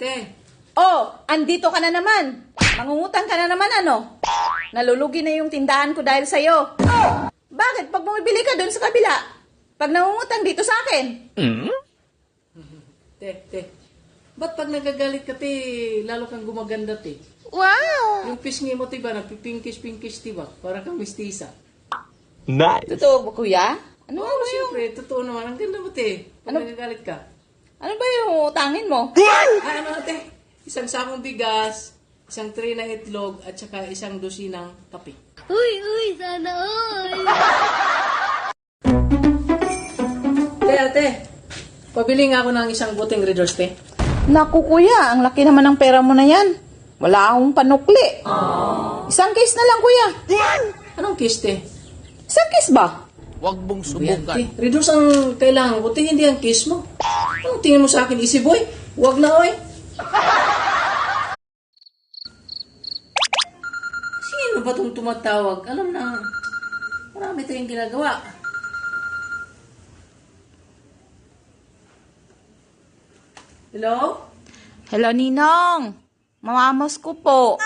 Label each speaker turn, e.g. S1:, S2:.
S1: te.
S2: Oh, andito ka na naman. Mangungutang ka na naman, ano? Nalulugi na yung tindahan ko dahil sa'yo. Bakit? Pag bumibili ka dun sa kabila, pag nangungutang dito sa akin.
S1: Te. Ba't pag nagagalit ka, te, lalo kang gumaganda, te?
S2: Wow!
S1: Yung pisngi mo, te ba? Nagpipingkis-pingkis, te ba? Para kang mistisa.
S3: Nice.
S2: Totoo ba, kuya? Ano
S1: Oo,
S2: ba yung...
S1: siyempre, totoo naman. Ang ganda mo, te. Pag nagagalit ka.
S2: Ano ba yung utangin mo?
S1: Ano, te? Isang sakong bigas, isang tray na itlog, at saka isang dosinang kape.
S4: Uy, sana all.
S1: Te. Pabili nga ako ng isang buting Red Horse, te.
S2: Naku, kuya, ang laki naman ng pera mo na yan. Wala akong panukli. Isang case na lang, kuya.
S1: Anong kiss, te?
S2: Isang case ba?
S3: Huwag mong
S1: Ayan,
S3: subukan.
S1: te. Red Horse ang kailangan ko, te. Hindi ang kiss mo. Anong tingin mo sa akin, easy boy? Huwag na, oy. Sino ba itong tumatawag? Alam na, marami tayong ginagawa. Hello?
S2: Hello, Ninong. Mamamos ko po.